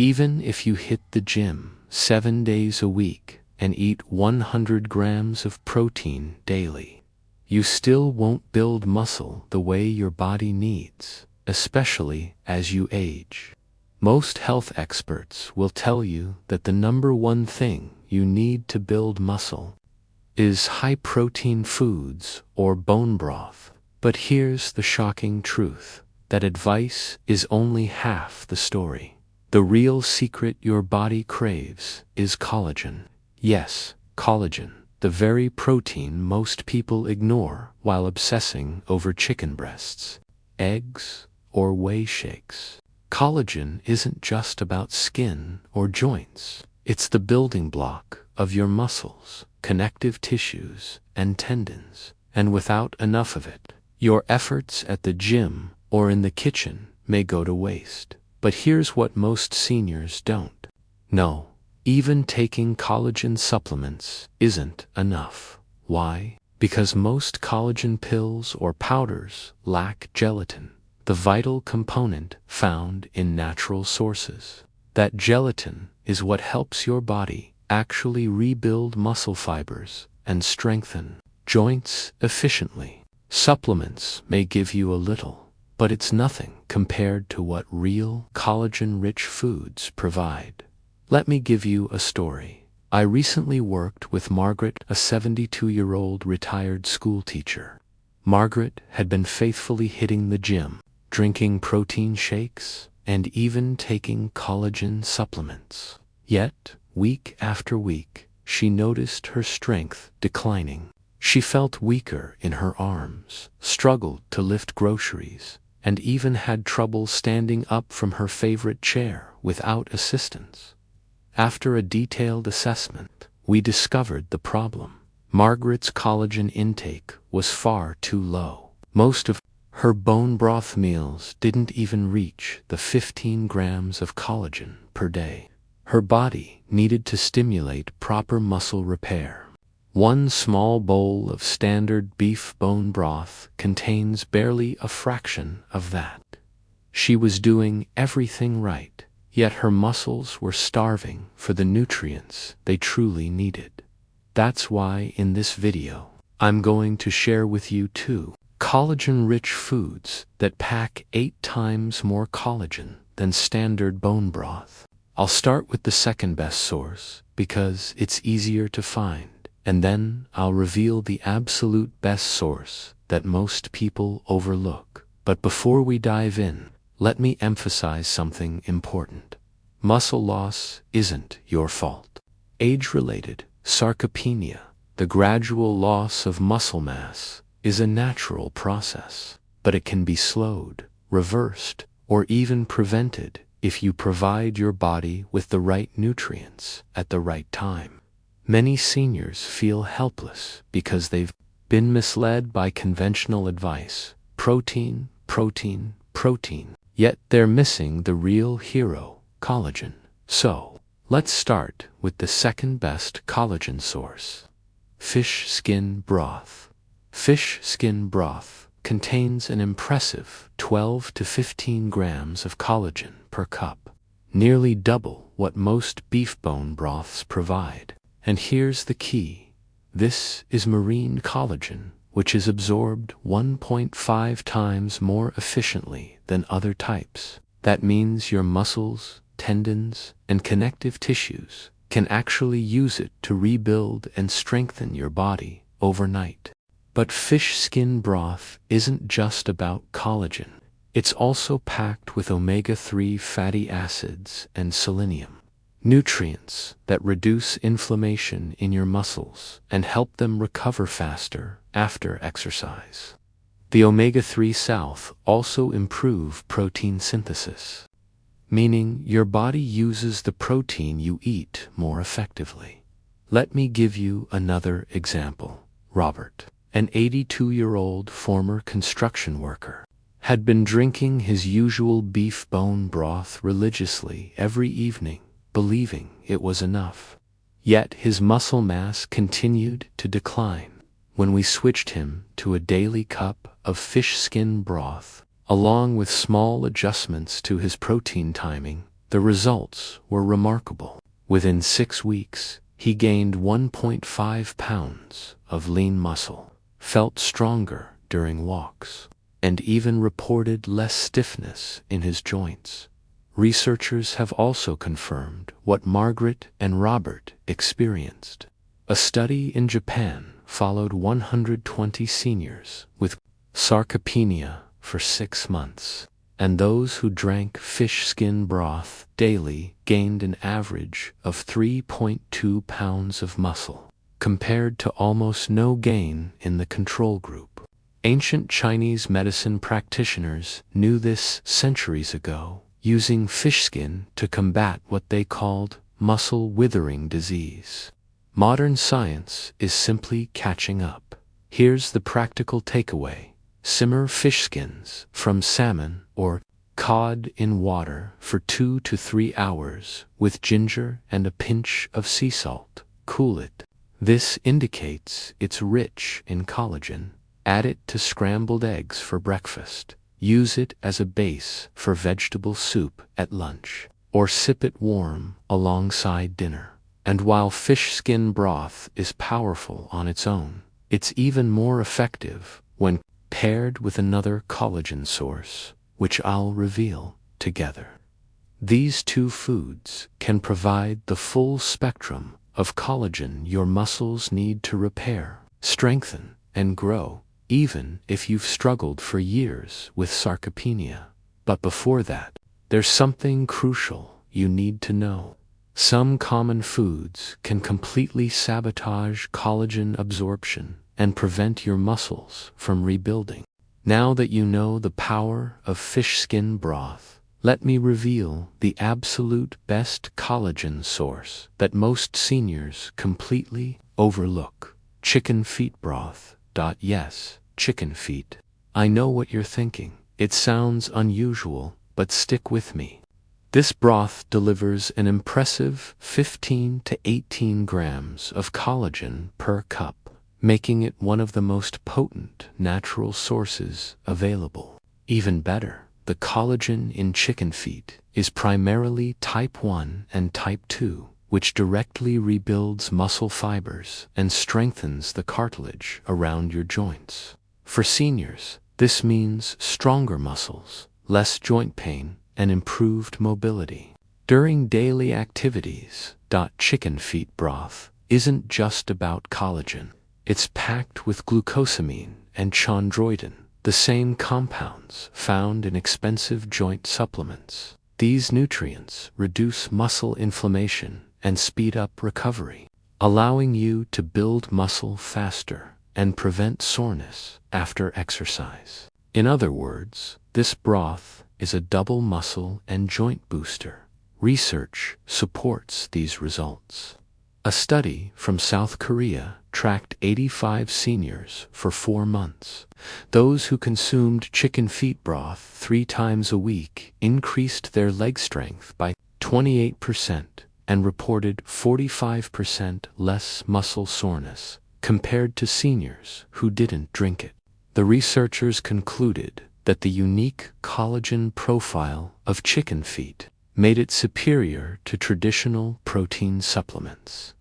Even if you hit the gym 7 days a week and eat 100 grams of protein daily, you still won't build muscle the way your body needs, especially as you age. Most health experts will tell you that the number one thing you need to build muscle is high-protein foods or bone broth. But here's the shocking truth: that advice is only half the story. The real secret your body craves is collagen. Yes, collagen, the very protein most people ignore while obsessing over chicken breasts, eggs, or whey shakes. Collagen isn't just about skin or joints. It's the building block of your muscles, connective tissues, and tendons. And without enough of it, your efforts at the gym or in the kitchen may go to waste. But here's what most seniors don't know. Even taking collagen supplements isn't enough. Why? Because most collagen pills or powders lack gelatin, the vital component found in natural sources. That gelatin is what helps your body actually rebuild muscle fibers and strengthen joints efficiently. Supplements may give you a little, but it's nothing compared to what real collagen-rich foods provide. Let me give you a story. I recently worked with Margaret, a 72-year-old retired school teacher. Margaret had been faithfully hitting the gym, drinking protein shakes, and even taking collagen supplements. Yet, week after week, she noticed her strength declining. She felt weaker in her arms, struggled to lift groceries, and even had trouble standing up from her favorite chair without assistance. After a detailed assessment, we discovered the problem. Margaret's collagen intake was far too low. Most of her bone broth meals didn't even reach the 15 grams of collagen per day. Her body needed to stimulate proper muscle repair. One small bowl of standard beef bone broth contains barely a fraction of that. She was doing everything right, yet her muscles were starving for the nutrients they truly needed. That's why in this video, I'm going to share with you 2 collagen-rich foods that pack 8 times more collagen than standard bone broth. I'll start with the second best source because it's easier to find, and then I'll reveal the absolute best source that most people overlook. But before we dive in, let me emphasize something important. Muscle loss isn't your fault. Age-related sarcopenia, the gradual loss of muscle mass, is a natural process, but it can be slowed, reversed, or even prevented if you provide your body with the right nutrients at the right time. Many seniors feel helpless because they've been misled by conventional advice: protein, protein, protein. Yet they're missing the real hero, collagen. So, let's start with the second best collagen source: fish skin broth. Fish skin broth contains an impressive 12 to 15 grams of collagen per cup, nearly double what most beef bone broths provide. And here's the key: this is marine collagen, which is absorbed 1.5 times more efficiently than other types. That means your muscles, tendons, and connective tissues can actually use it to rebuild and strengthen your body overnight. But fish skin broth isn't just about collagen. It's also packed with omega-3 fatty acids and selenium, nutrients that reduce inflammation in your muscles and help them recover faster after exercise. The omega-3 salts also improve protein synthesis, meaning your body uses the protein you eat more effectively. Let me give you another example. Robert, an 82-year-old former construction worker, had been drinking his usual beef bone broth religiously every evening, believing it was enough. Yet his muscle mass continued to decline. When we switched him to a daily cup of fish skin broth, along with small adjustments to his protein timing, The results were remarkable. Within 6 weeks, he gained 1.5 pounds of lean muscle, felt stronger during walks, and even reported less stiffness in his joints. Researchers have also confirmed what Margaret and Robert experienced. A study in Japan followed 120 seniors with sarcopenia for 6 months, and those who drank fish skin broth daily gained an average of 3.2 pounds of muscle, compared to almost no gain in the control group. Ancient Chinese medicine practitioners knew this centuries ago, using fish skin to combat what they called muscle withering disease. Modern science is simply catching up. Here's the practical takeaway. Simmer fish skins from salmon or cod in water for 2 to 3 hours with ginger and a pinch of sea salt. Cool it. This indicates it's rich in collagen. Add it to scrambled eggs for breakfast. Use it as a base for vegetable soup at lunch, or sip it warm alongside dinner. And while fish skin broth is powerful on its own, it's even more effective when paired with another collagen source, which I'll reveal together. These two foods can provide the full spectrum of collagen your muscles need to repair, strengthen, and grow, even if you've struggled for years with sarcopenia. But before that, there's something crucial you need to know. Some common foods can completely sabotage collagen absorption and prevent your muscles from rebuilding. Now that you know the power of fish skin broth, let me reveal the absolute best collagen source that most seniors completely overlook. Chicken feet broth. Yes, chicken feet. I know what you're thinking. It sounds unusual, but stick with me. This broth delivers an impressive 15 to 18 grams of collagen per cup, making it one of the most potent natural sources available. Even better, the collagen in chicken feet is primarily type 1 and type 2, which directly rebuilds muscle fibers and strengthens the cartilage around your joints. For seniors, this means stronger muscles, less joint pain, and improved mobility. During daily activities, chicken feet broth isn't just about collagen. It's packed with glucosamine and chondroitin, the same compounds found in expensive joint supplements. These nutrients reduce muscle inflammation and speed up recovery, allowing you to build muscle faster and prevent soreness after exercise. In other words, this broth is a double muscle and joint booster. Research supports these results. A study from South Korea tracked 85 seniors for 4 months. Those who consumed chicken feet broth 3 times a week increased their leg strength by 28% and reported 45% less muscle soreness compared to seniors who didn't drink it. The researchers concluded that the unique collagen profile of chicken feet made it superior to traditional protein supplements.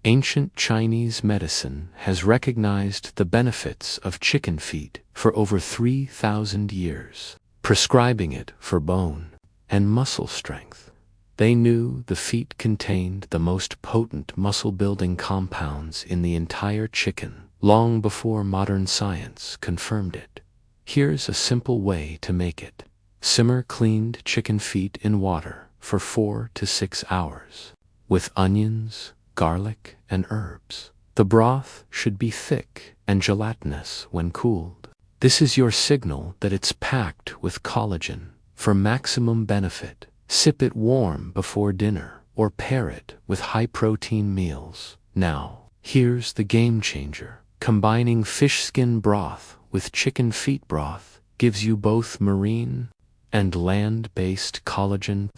Ancient Chinese medicine has recognized the benefits of chicken feet for over 3,000 years, prescribing it for bone and muscle strength. They knew the feet contained the most potent muscle-building compounds in the entire chicken, long before modern science confirmed it. Here's a simple way to make it. Simmer cleaned chicken feet in water for 4 to 6 hours, with onions, garlic, and herbs. The broth should be thick and gelatinous when cooled. This is your signal that it's packed with collagen. For maximum benefit, sip it warm before dinner or pair it with high-protein meals. Now, here's the game changer. Combining fish skin broth with chicken feet broth gives you both marine and land-based collagen.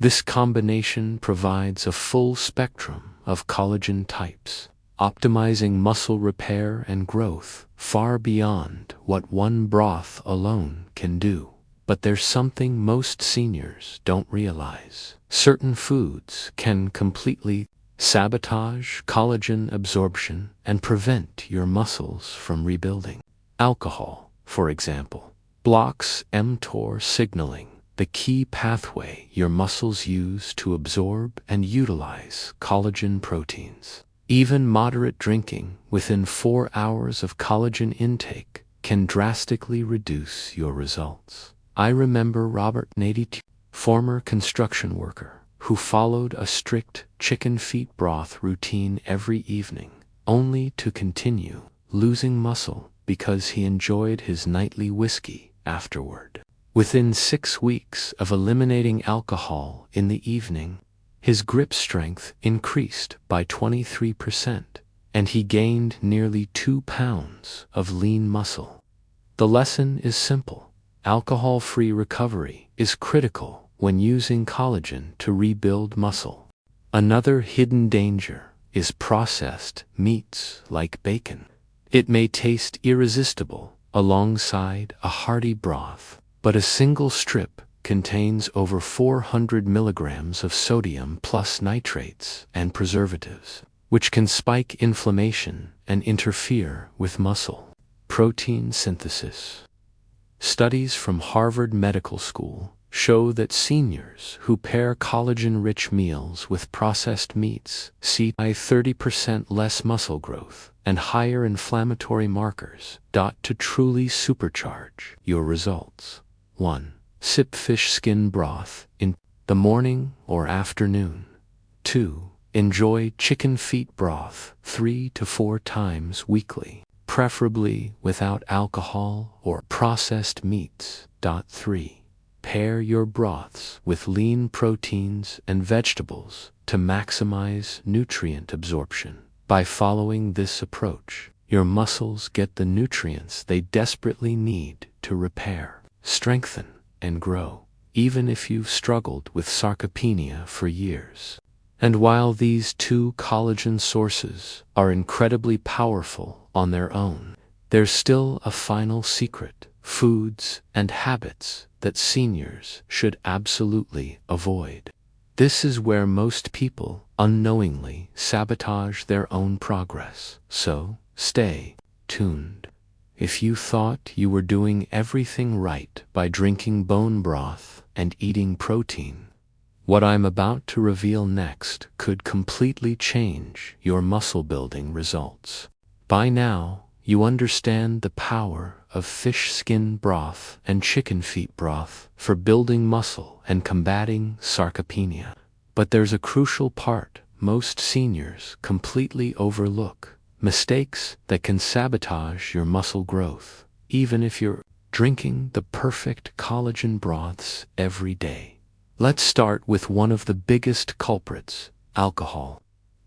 This combination provides a full spectrum of collagen types, optimizing muscle repair and growth far beyond what one broth alone can do. But there's something most seniors don't realize. Certain foods can completely sabotage collagen absorption and prevent your muscles from rebuilding. Alcohol, for example, blocks mTOR signaling, the key pathway your muscles use to absorb and utilize collagen proteins. Even moderate drinking within 4 hours of collagen intake can drastically reduce your results. I remember Robert, 82, former construction worker, who followed a strict chicken feet broth routine every evening, only to continue losing muscle because he enjoyed his nightly whiskey afterward. Within 6 weeks of eliminating alcohol in the evening, his grip strength increased by 23%, and he gained nearly 2 pounds of lean muscle. The lesson is simple. Alcohol-free recovery is critical when using collagen to rebuild muscle. Another hidden danger is processed meats like bacon. It may taste irresistible alongside a hearty broth, but a single strip contains over 400 milligrams of sodium plus nitrates and preservatives, which can spike inflammation and interfere with muscle protein synthesis. Studies from Harvard Medical School show that seniors who pair collagen-rich meals with processed meats see 30% less muscle growth and higher inflammatory markers. To truly supercharge your results. 1. Sip fish skin broth in the morning or afternoon. 2. Enjoy chicken feet broth 3 to 4 times weekly, preferably without alcohol or processed meats. 3. Pair your broths with lean proteins and vegetables to maximize nutrient absorption. By following this approach, your muscles get the nutrients they desperately need to repair, strengthen, and grow, even if you've struggled with sarcopenia for years. And while these 2 collagen sources are incredibly powerful on their own, there's still a final secret: foods and habits that seniors should absolutely avoid. This is where most people unknowingly sabotage their own progress, so stay tuned. If you thought you were doing everything right by drinking bone broth and eating protein, what I'm about to reveal next could completely change your muscle building results. By now, you understand the power of fish skin broth and chicken feet broth for building muscle and combating sarcopenia. But there's a crucial part most seniors completely overlook: mistakes that can sabotage your muscle growth, even if you're drinking the perfect collagen broths every day. Let's start with one of the biggest culprits: alcohol.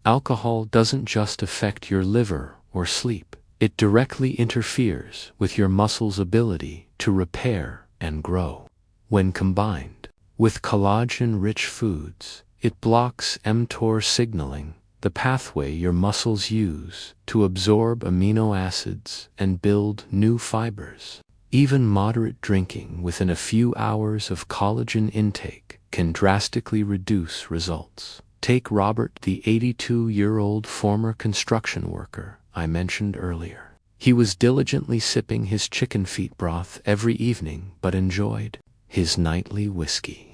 Alcohol doesn't just affect your liver or sleep. It directly interferes with your muscles' ability to repair and grow. When combined with collagen-rich foods, it blocks mTOR signaling, the pathway your muscles use to absorb amino acids and build new fibers. Even moderate drinking within a few hours of collagen intake can drastically reduce results. Take Robert, the 82-year-old former construction worker I mentioned earlier. He was diligently sipping his chicken feet broth every evening but enjoyed his nightly whiskey.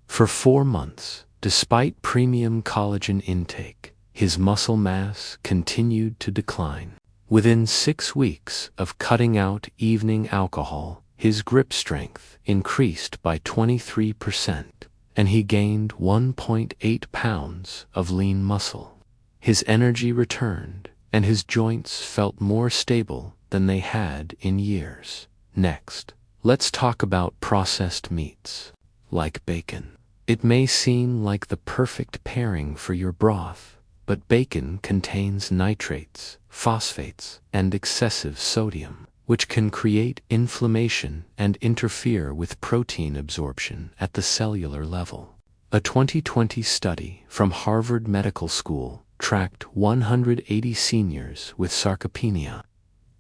For 4 months, despite premium collagen intake, his muscle mass continued to decline. Within 6 weeks of cutting out evening alcohol, his grip strength increased by 23%, and he gained 1.8 pounds of lean muscle. His energy returned, and his joints felt more stable than they had in years. Next, let's talk about processed meats, like bacon. It may seem like the perfect pairing for your broth, but bacon contains nitrates, phosphates, and excessive sodium, which can create inflammation and interfere with protein absorption at the cellular level. A 2020 study from Harvard Medical School tracked 180 seniors with sarcopenia.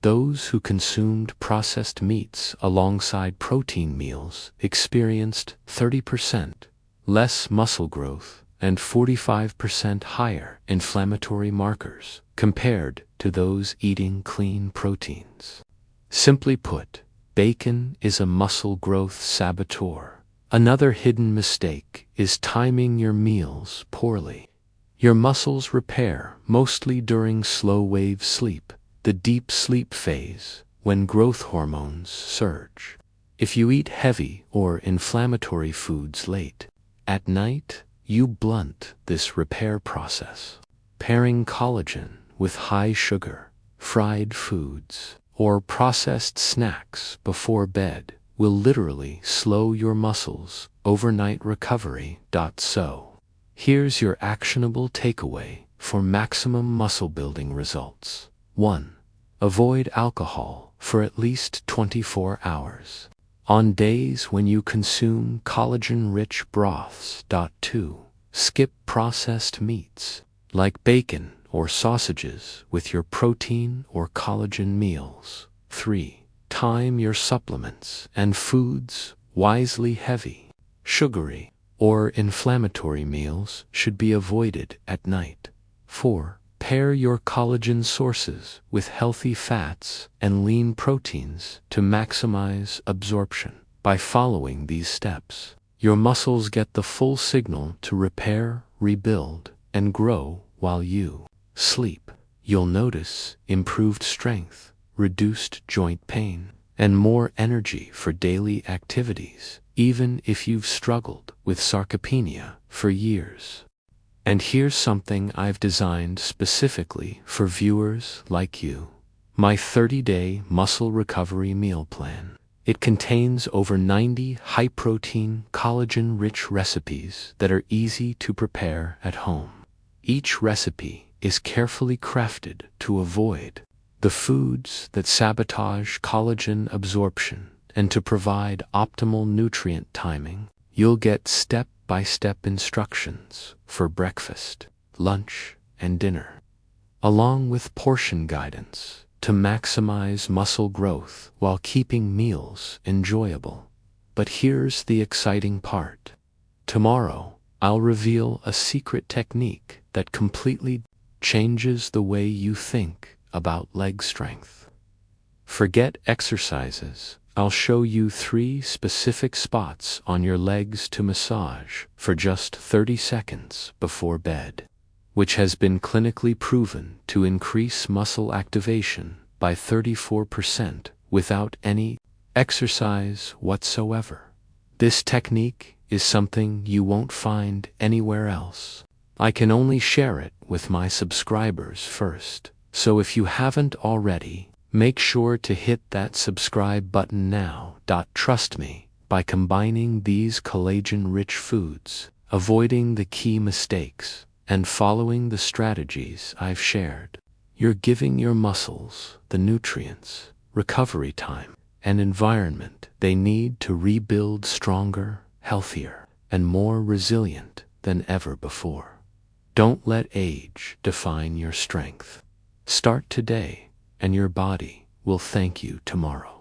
those who consumed processed meats alongside protein meals experienced 30% less muscle growth and 45% higher inflammatory markers compared to those eating clean proteins. Simply put, bacon is a muscle growth saboteur. Another hidden mistake is timing your meals poorly. Your muscles repair mostly during slow-wave sleep, the deep sleep phase, when growth hormones surge. If you eat heavy or inflammatory foods late at night, you blunt this repair process. Pairing collagen with high-sugar, fried foods, or processed snacks before bed will literally slow your muscles' overnight recovery. So, here's your actionable takeaway for maximum muscle building results. 1. Avoid alcohol for at least 24 hours. On days when you consume collagen-rich broths. 2. Skip processed meats, like bacon or sausages, with your protein or collagen meals. 3. Time your supplements and foods wisely. Heavy, sugary, or inflammatory meals should be avoided at night. 4. Pair your collagen sources with healthy fats and lean proteins to maximize absorption. By following these steps, your muscles get the full signal to repair, rebuild, and grow while you sleep. You'll notice improved strength, reduced joint pain, and more energy for daily activities, even if you've struggled with sarcopenia for years. And here's something I've designed specifically for viewers like you: my 30-day muscle recovery meal plan. It contains over 90 high-protein, collagen-rich recipes that are easy to prepare at home. Each recipe is carefully crafted to avoid the foods that sabotage collagen absorption and to provide optimal nutrient timing. You'll get step-by-step instructions for breakfast, lunch, and dinner, along with portion guidance to maximize muscle growth while keeping meals enjoyable. But here's the exciting part. Tomorrow, I'll reveal a secret technique that completely changes the way you think about leg strength. Forget exercises. I'll show you 3 specific spots on your legs to massage for just 30 seconds before bed, which has been clinically proven to increase muscle activation by 34% without any exercise whatsoever. This technique is something you won't find anywhere else. I can only share it with my subscribers first, so if you haven't already, make sure to hit that subscribe button now. Trust me, by combining these collagen-rich foods, avoiding the key mistakes, and following the strategies I've shared, you're giving your muscles the nutrients, recovery time, and environment they need to rebuild stronger, healthier, and more resilient than ever before. Don't let age define your strength. Start today, and your body will thank you tomorrow.